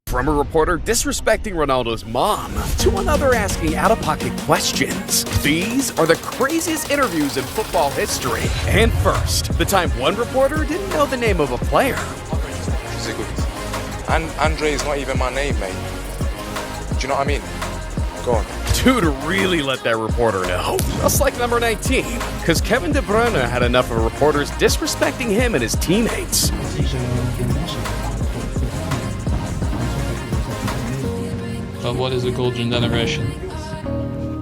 From a reporter disrespecting Ronaldo's mom to another asking out-of-pocket questions, these are the craziest interviews in football history. And first, the time one reporter didn't know the name of a player. And Andre is not even my name, mate. Do you know what I mean? Go on. Dude really let that reporter know. Just like number 19, because Kevin De Bruyne had enough of reporters disrespecting him and his teammates. But what is the golden generation?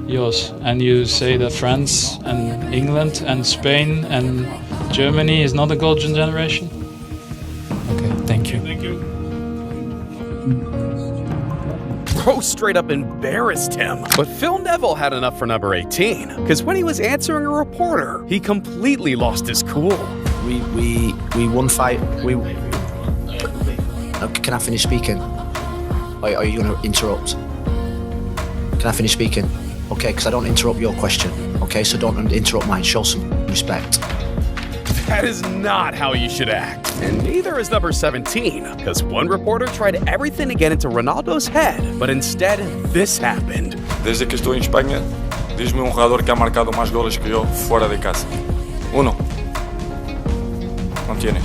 Yours. And you say that France and England and Spain and Germany is not a golden generation? Okay, thank you. Thank you. Bro straight up embarrassed him. But Phil Neville had enough for number 18, because when he was answering a reporter, he completely lost his cool. We won fight. Can I finish speaking? Are you going to interrupt? Can I finish speaking? Okay, because I don't interrupt your question. Okay, so don't interrupt mine. Show some respect. That is not how you should act. And neither is number 17, because one reporter tried everything to get into Ronaldo's head, but instead, this happened. Desde que estoy en España, diz-me un jugador que ha marcado más goles que yo fuera de casa. Uno. No tienes.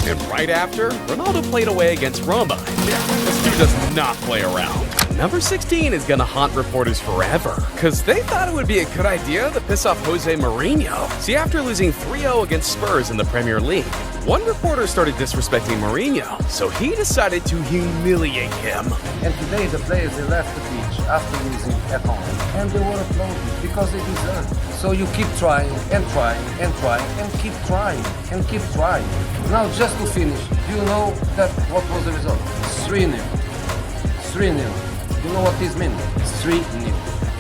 And right after, Ronaldo played away against Roma. Yeah, this dude does not play around. Number 16 is gonna haunt reporters forever, because they thought it would be a good idea to piss off Jose Mourinho. See, after losing 3-0 against Spurs in the Premier League, one reporter started disrespecting Mourinho, so he decided to humiliate him. And today the players, they left the pitch after losing at home. And they were applauded because they deserved it. So you keep trying and trying and trying and keep trying and keep trying. Now just to finish, do you know that what was the result? 3-0. 3-0. You know what this means? 3-0.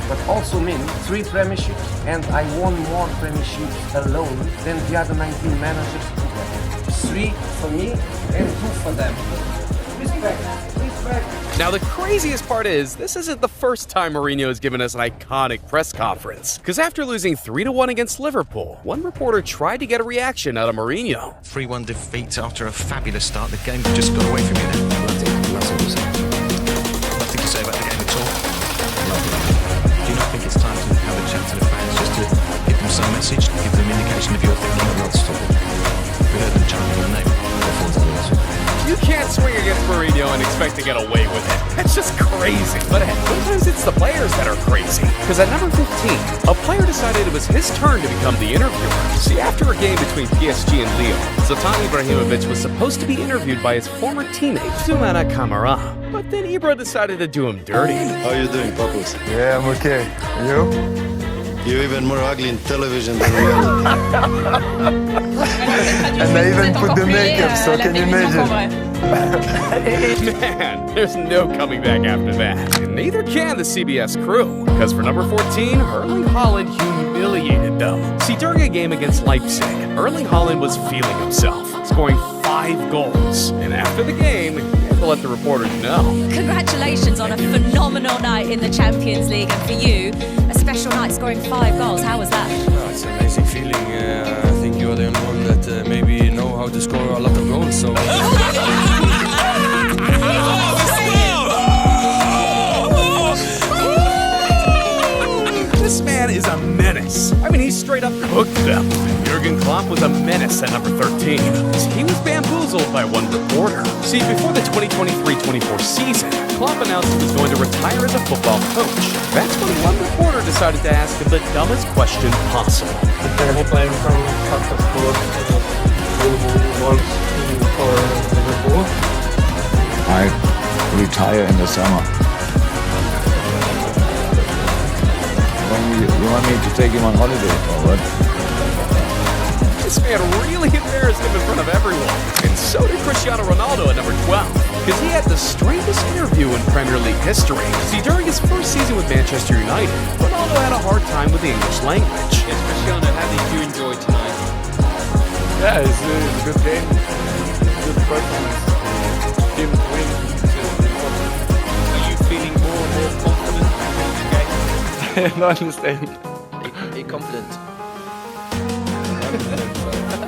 But also means 3 premierships, and I won more premierships alone than the other 19 managers together. 3 for me and 2 for them. Respect. Now the craziest part is, this isn't the first time Mourinho has given us an iconic press conference. Because after losing 3-1 against Liverpool, one reporter tried to get a reaction out of Mourinho. 3-1 defeat after a fabulous start. The game just got away from you then. Nothing to say about the game at all. Do you not think it's time to have a chat to the fans, just to give them some message, give them indication of your thinking? Not stupid. We heard them chanting your name. You can't swing against Mourinho and expect to get away with it. That's just crazy. But hey, sometimes it's the players that are crazy. Because at number 15, a player decided it was his turn to become the interviewer. See, after a game between PSG and Lyon, Zlatan Ibrahimovic was supposed to be interviewed by his former teammate, Soumana Camara. But then Ibra decided to do him dirty. How are you doing, Papas? Yeah, I'm okay. And you? You're even more ugly in television than reality. And I even put the makeup, so can you imagine? Man, there's no coming back after that. And neither can the CBS crew. Because for number 14, Erling Haaland humiliated them. See, during a game against Leipzig, Erling Haaland was feeling himself, scoring 5 goals. And after the game, he had to let the reporters know. Congratulations on a phenomenal night in the Champions League, and for you, a special night scoring 5 goals. How was that? Oh, it's an amazing feeling. I think you are the only one that maybe know how to score a lot of goals. So. This man is a menace. I mean, he straight up cooked them. Jurgen Klopp was a menace at number 13. He was bamboozled by one reporter. See, before the 2023-24 season, Klopp announced he was going to retire as a football coach. That's when one reporter decided to ask him the dumbest question possible. The terrible player from Sport who works for Liverpool. I retire in the summer. You want me to take him on holiday or what? This man really embarrassed him in front of everyone. And so did Cristiano Ronaldo at number 12. Because he had the strangest interview in Premier League history. See, during his first season with Manchester United, Ronaldo had a hard time with the English language. Yes, Cristiano, how did you enjoy tonight? Yeah, it's a good game. Good performance. Team win. Are you feeling more confident? Okay. Not understand. Are you confident?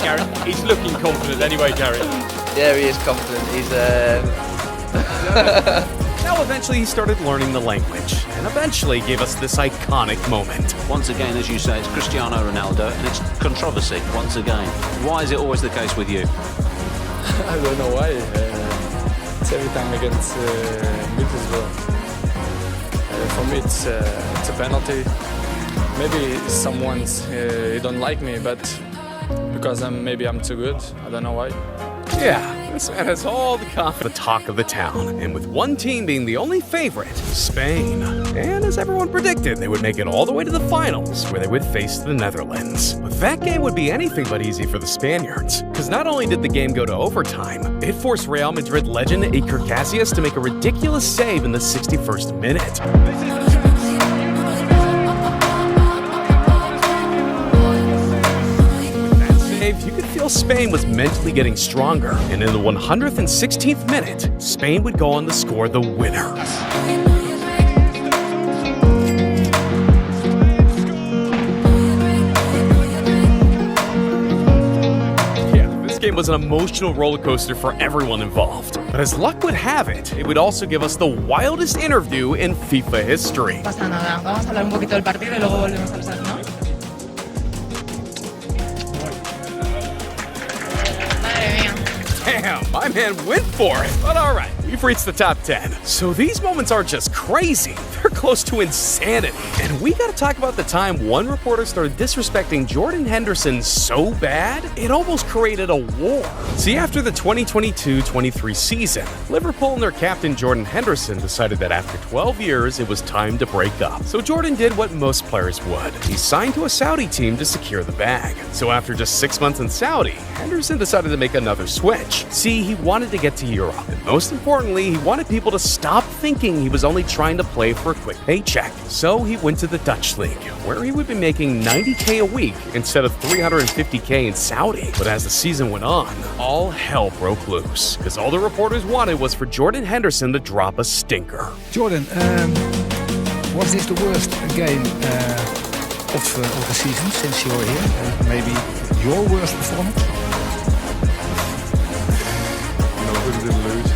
Gareth. He's looking confident anyway, Gareth. Yeah, he is confident. He's Now eventually he started learning the language, and eventually gave us this iconic moment. Once again, as you say, it's Cristiano Ronaldo, and it's controversy once again. Why is it always the case with you? I don't know why. It's every time against Middlesbrough. For me, it's a penalty. Maybe someone's don't like me, but because maybe I'm too good. I don't know why. Yeah, this man has all the confidence. The talk of the town, and with one team being the only favorite, Spain. And as everyone predicted, they would make it all the way to the finals, where they would face the Netherlands. But that game would be anything but easy for the Spaniards, because not only did the game go to overtime, it forced Real Madrid legend Iker Casillas to make a ridiculous save in the 61st minute. You could feel Spain was mentally getting stronger, and in the 116th minute, Spain would go on to score the winner. Yeah, this game was an emotional roller coaster for everyone involved. But as luck would have it, it would also give us the wildest interview in FIFA history. No pasa nada. Vamos a hablar un poquito del partido y luego volvemos a los ¿no? Damn, my man went for it. But all right, we've reached the top 10. So these moments aren't just crazy, they're close to insanity. And we gotta talk about the time one reporter started disrespecting Jordan Henderson so bad, it almost created a war. See, after the 2022-23 season, Liverpool and their captain Jordan Henderson decided that after 12 years, it was time to break up. So Jordan did what most players would. He signed to a Saudi team to secure the bag. So after just 6 months in Saudi, Henderson decided to make another switch. See, he wanted to get to Europe, and most importantly, he wanted people to stop thinking he was only trying to play for a quick paycheck. So he went to the Dutch League, where he would be making $90K a week instead of $350K in Saudi. But as the season went on, all hell broke loose, because all the reporters wanted was for Jordan Henderson to drop a stinker. Jordan, was this the worst game of the season since you're here? Maybe your worst performance? We didn't lose.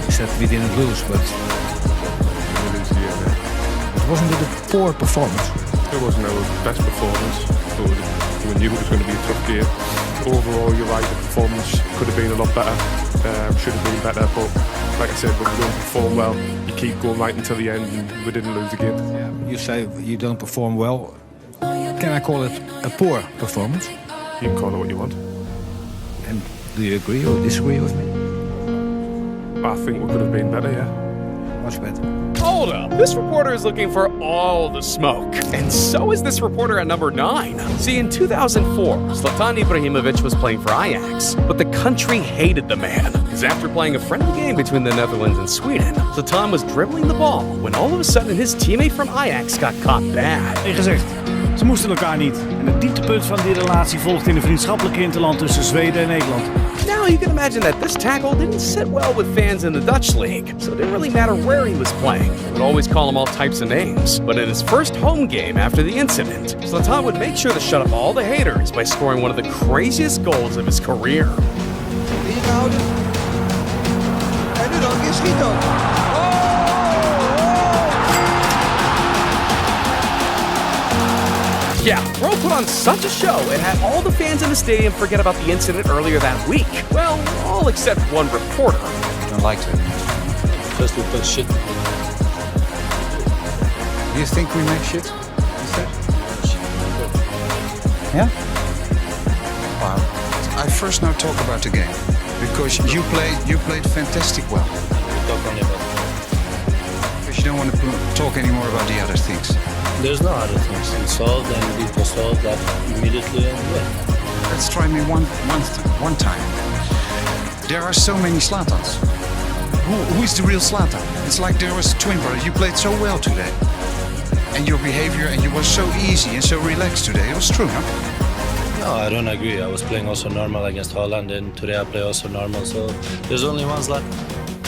You said we didn't lose, but We lose the wasn't it a poor performance? It wasn't our best performance, but we knew it was going to be a tough game. Overall, you're right, the performance could have been a lot better, should have been better, but like I said, when we don't perform well, you keep going right until the end, and we didn't lose the game. You say you don't perform well. Can I call it a poor performance? You can call it what you want. And do you agree or disagree with me? I think we could have been better, yeah. Much better. Hold up, this reporter is looking for all the smoke. And so is this reporter at number 9. See, in 2004, Zlatan Ibrahimovic was playing for Ajax, but the country hated the man. Because after playing a friendly game between the Netherlands and Sweden, Zlatan was dribbling the ball when all of a sudden his teammate from Ajax got caught bad. Gezegd, ze moesten elkaar niet. En het dieptepunt van die relatie volgt in een vriendschappelijk interland tussen Zweden en Nederland. Now you can imagine that this tackle didn't sit well with fans in the Dutch league, so it didn't really matter where he was playing. They would always call him all types of names. But in his first home game after the incident, Zlatan would make sure to shut up all the haters by scoring one of the craziest goals of his career. Inhouden. En nu dan, je schiet dan. Yeah, bro put on such a show and had all the fans in the stadium forget about the incident earlier that week. Well, all except one reporter. I don't like to. Just we put shit. Do you think we make shit instead? Yeah? Well, I first now talk about the game because you played fantastic well. We talk only about because you don't want to talk anymore about the other things. There's no other things. It's solved and it was solved that immediately and yeah. Let's try me one time. There are so many Zlatans. Who is the real Zlatan? It's like there was a twin brother. You played so well today. And your behavior, and you were so easy and so relaxed today. It was true, huh? No, I don't agree. I was playing also normal against Holland and today I play also normal. So there's only one Zlatan.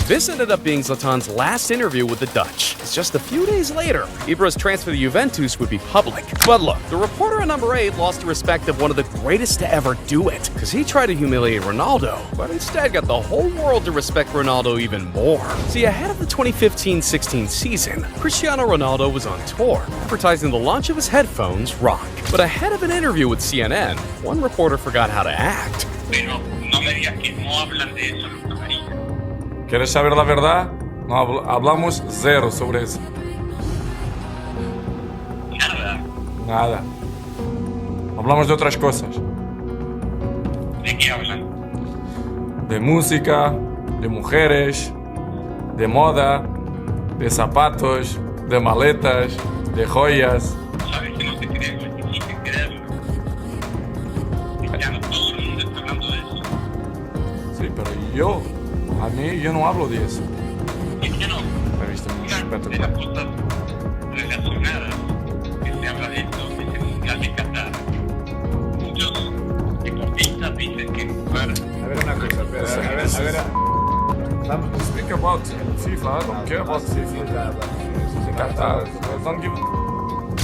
This ended up being Zlatan's last interview with the Dutch, as just a few days later, Ibra's transfer to Juventus would be public. But look, the reporter at number 8 lost the respect of one of the greatest to ever do it, because he tried to humiliate Ronaldo, but instead got the whole world to respect Ronaldo even more. See, ahead of the 2015-16 season, Cristiano Ronaldo was on tour, advertising the launch of his headphones, Rock. But ahead of an interview with CNN, one reporter forgot how to act. ¿Quieres saber la verdad? No hablamos cero sobre eso. Nada. Hablamos de otras cosas. ¿De qué hablan? De música, de mujeres, de moda, de zapatos, de maletas, de joyas. Sabes que no te creo, sí te creo. Cristiano, todo el mundo está hablando de eso. Sí, pero yo no hablo de eso. Cristiano, He visto mucho una de las cosas relacionadas que se habla de esto es el Mundial de Qatar. Muchos deportistas dicen que jugar... A ver una cosa, a ver. Speak about FIFA, I don't care about FIFA. Qatar, don't give...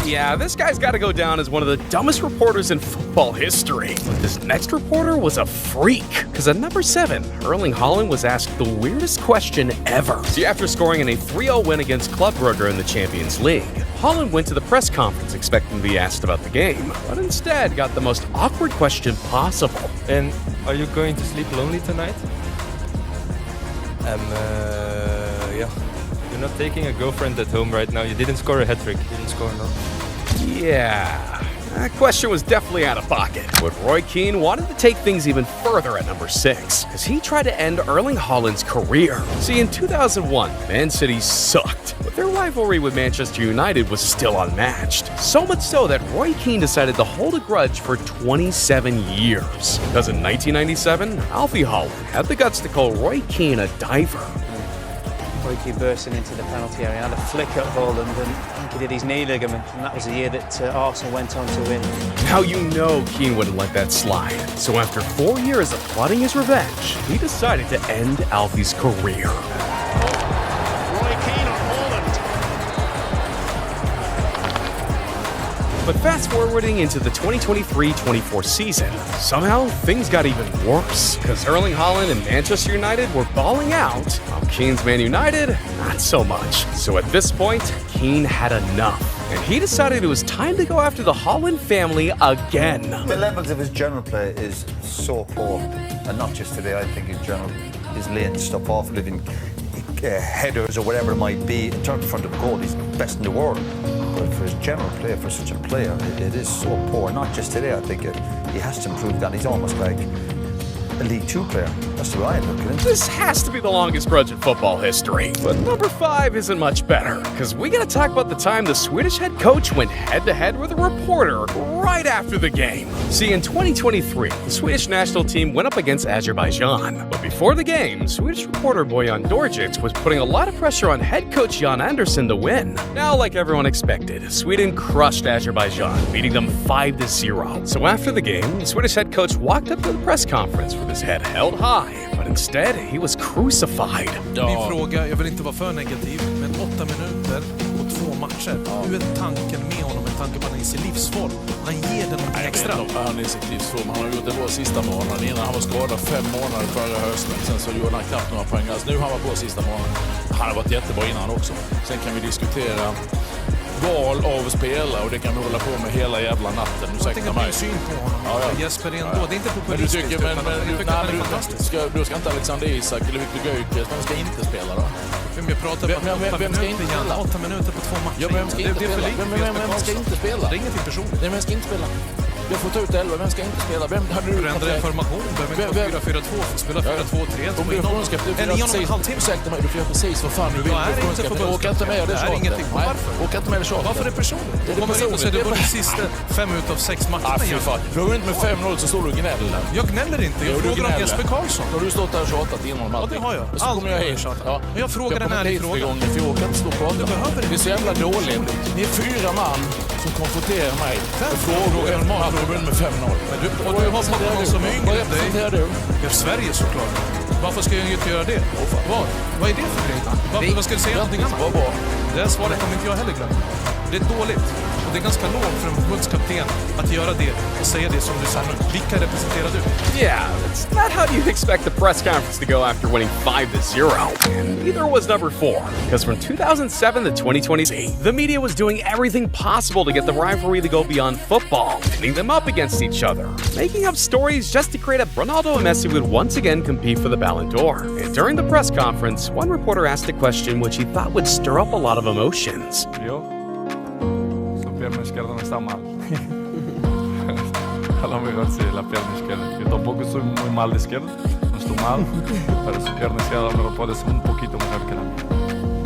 Yeah, this guy's got to go down as one of the dumbest reporters in football history. But this next reporter was a freak, because at number 7, Erling Haaland was asked the weirdest question ever. See, after scoring in a 3-0 win against Club Brugge in the Champions League, Haaland went to the press conference expecting to be asked about the game, but instead got the most awkward question possible. And are you going to sleep lonely tonight? Yeah. You're not taking a girlfriend at home right now. You didn't score a hat-trick. You didn't score, no. Yeah, that question was definitely out of pocket. But Roy Keane wanted to take things even further at number 6, because he tried to end Erling Haaland's career. See, in 2001, Man City sucked, but their rivalry with Manchester United was still unmatched. So much so that Roy Keane decided to hold a grudge for 27 years. Because in 1997, Alfie Haaland had the guts to call Roy Keane a diver. Roy Keane bursting into the penalty area, had a flick at Haaland, and I think he did his knee ligament, and that was the year that Arsenal went on to win. Now you know Keane wouldn't let that slide. So after 4 years of plotting his revenge, he decided to end Alfie's career. Roy Keane on Haaland. But fast forwarding into the 2023-24 season, somehow things got even worse, because Erling Haaland and Manchester United were balling out, while Keane's Man United, not so much. So at this point, Keane had enough, and he decided it was time to go after the Haaland family again. The levels of his general play is so poor, and not just today. I think his general is laying stuff off, living headers or whatever it might be. In terms of front of goal, he's best in the world. But for his general play, for such a player, it is so poor. Not just today, I think he has to improve that. He's almost like a League 2 player. That's the way I look at it. This has to be the longest grudge in football history. But number 5 isn't much better, because we gotta talk about the time the Swedish head coach went head-to-head with a reporter right after the game. See, in 2023, the Swedish national team went up against Azerbaijan. But before the game, Swedish reporter Bojan Dorjic was putting a lot of pressure on head coach Jan Andersson to win. Now, like everyone expected, Sweden crushed Azerbaijan, beating them 5-0. So after the game, the Swedish head coach walked up to the press conference with his head held high, but instead he was crucified. Min fråga, jag vill inte vara för negativ, men 8 minuter och 2 matcher. Hur är tanken med honom med tanke på att han är i sin livsform? Han ger den något extra. Han är i sin livsform. Han har gjort det bra sista månaden. Innan han var skadad 5 månader förra hösten. Sen så gjorde han knappt några poäng. Alltså, nu har han varit bra sista månaden. Han har varit jättebra innan också. Sen kan vi diskutera val av spelare och det kan vi hålla på med hela jävla natten. Jag tänker min syn på honom. Ja. Jesper ändå, det är inte populistiskt. Du ska inte Alexander Isak eller Viktor Gyökeres, men ska inte spela då? Jag pratar om 8 minuter igen. 8 minuter på 2 matcher. Ja, det är för lite. Vem ska inte spela? Det är ingenting personligt. Vem ska inte spela? Jag får ta ut 11, vem ska inte spela? Vem hade du förändra information? Behöver inte 4-4-2, spela 4-2-3. Om du får önska, du får göra precis vad fan du vill. Åka inte med det tjatet. Ingenting. Varför? Åka inte med det tjatet. Varför är det personligt? Du kommer in och säger du vunnit sista 5 utav 6 matcher. Du har vunnit med 5-0 så står du och gnäller. Jag gnäller inte. Jag frågar om Jesper Karlsson. Då har du stått där och tjatat innan om allting. Ja, det har jag. Så kommer jag hit. Jag frågar en ärlig fråga. För jag kan inte stå och prata. Det är så jävla dåligt. Ni är 4 man som konfronterar mig. Frågar en man som har vunnit med 5-0. Och du har fått någon som är yngre än dig. Vad representerar du? Jag är Sverige såklart. Varför ska jag inte göra det? Vad är det för grej? Vad ska du säga någonting annat? Det här svaret kommer inte jag heller glömma. Det är dåligt. Och det är ganska lågt för en förbundskapten att göra det och säga det som du sa. Vilka representerar du? Yeah, that's not how you expect the press conference to go after winning 5-0. And neither was number 4, because from 2007 to 2020, the media was doing everything possible to get the rivalry to go beyond football, pinning them up against each other, making up stories just to create a Ronaldo and Messi would once again compete for the Ballon d'Or. And during the press conference, one reporter asked a question which he thought would stir up a lot of emotions. Pierna izquierda no está mal. A lo mejor sí, la pierna izquierda. Yo tampoco soy muy mal de izquierda, no estoy mal, pero su pierna izquierda a lo mejor puede ser un poquito mejor que la mía.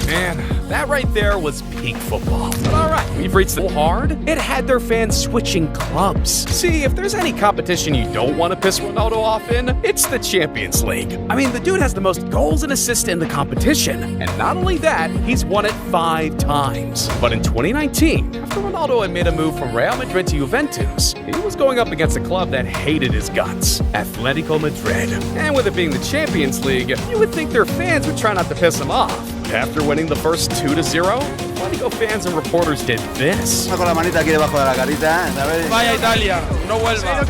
Man, that right there was peak football. But alright, we've reached so hard, it had their fans switching clubs. See, if there's any competition you don't want to piss Ronaldo off in, it's the Champions League. I mean, the dude has the most goals and assists in the competition. And not only that, he's won it 5 times. But in 2019, after Ronaldo had made a move from Real Madrid to Juventus, he was going up against a club that hated his guts, Atletico Madrid. And with it being the Champions League, you would think their fans would try not to piss him off. After winning the first 2-0, Atletico fans and reporters did this. Con la manita aquí debajo de la carita, ¿sabes? Vaya Italia, no vuelva.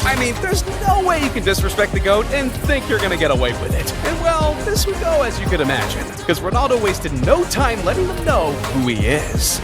I mean, there's no way you can disrespect the GOAT and think you're gonna get away with it. And well, this would go as you could imagine, because Ronaldo wasted no time letting them know who he is.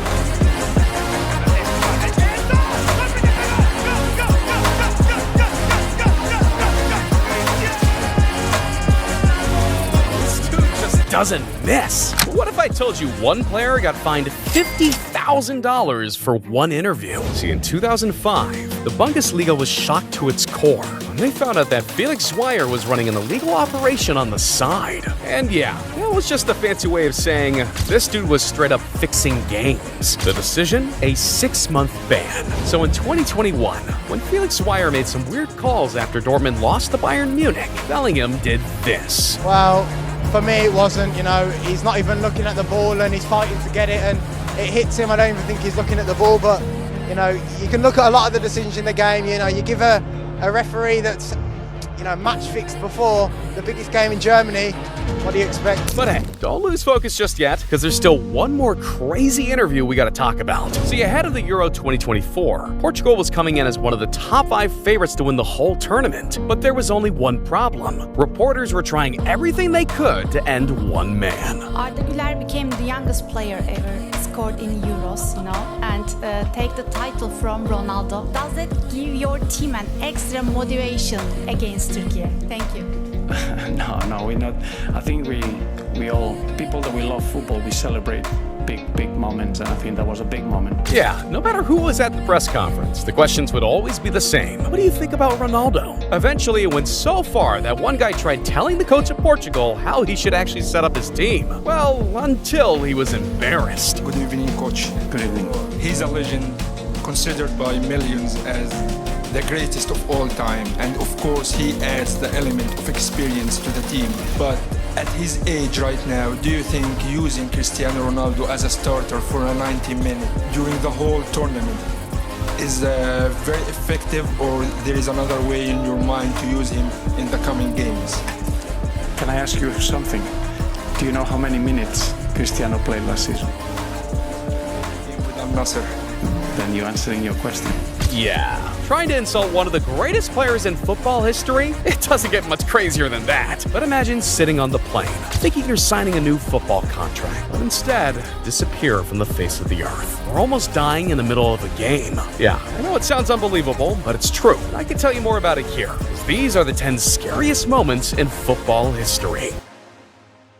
Doesn't miss. What if I told you one player got fined $50,000 for one interview? See, in 2005, the Bundesliga was shocked to its core when they found out that Felix Zweier was running an illegal operation on the side. And yeah, that was just a fancy way of saying this dude was straight up fixing games. The decision? A 6-month ban. So in 2021, when Felix Zweier made some weird calls after Dortmund lost to Bayern Munich, Bellingham did this. Well, for me it wasn't, he's not even looking at the ball and he's fighting to get it and it hits him. I don't even think he's looking at the ball, but you can look at a lot of the decisions in the game. You give a referee that's match fixed before the biggest game in Germany. What do you expect? But hey, don't lose focus just yet, because there's still one more crazy interview we gotta talk about. See, ahead of the Euro 2024, Portugal was coming in as one of the top 5 favorites to win the whole tournament. But there was only one problem. Reporters were trying everything they could to end one man. Arda Güler became the youngest player ever scored in Euros, and take the title from Ronaldo. Does it give your team an extra motivation against Turkey? Thank you. No, we're not. I think we all, people that we love football, we celebrate big moments, and I think that was a big moment. Yeah, no matter who was at the press conference, the questions would always be the same. What do you think about Ronaldo? Eventually, it went so far that one guy tried telling the coach of Portugal how he should actually set up his team. Well, until he was embarrassed. Good evening, coach. Good evening. He's a legend, considered by millions as the greatest of all time, and of course he adds the element of experience to the team. But at his age right now, do you think using Cristiano Ronaldo as a starter for a 90-minute during the whole tournament is very effective, or there is another way in your mind to use him in the coming games? Can I ask you something? Do you know how many minutes Cristiano played last season? With Al Nassr. Then you're answering your question. Yeah. Trying to insult one of the greatest players in football history? It doesn't get much crazier than that. But imagine sitting on the plane, thinking you're signing a new football contract, but instead disappear from the face of the earth, or almost dying in the middle of a game. Yeah, I know it sounds unbelievable, but it's true. I can tell you more about it here, because these are the 10 scariest moments in football history.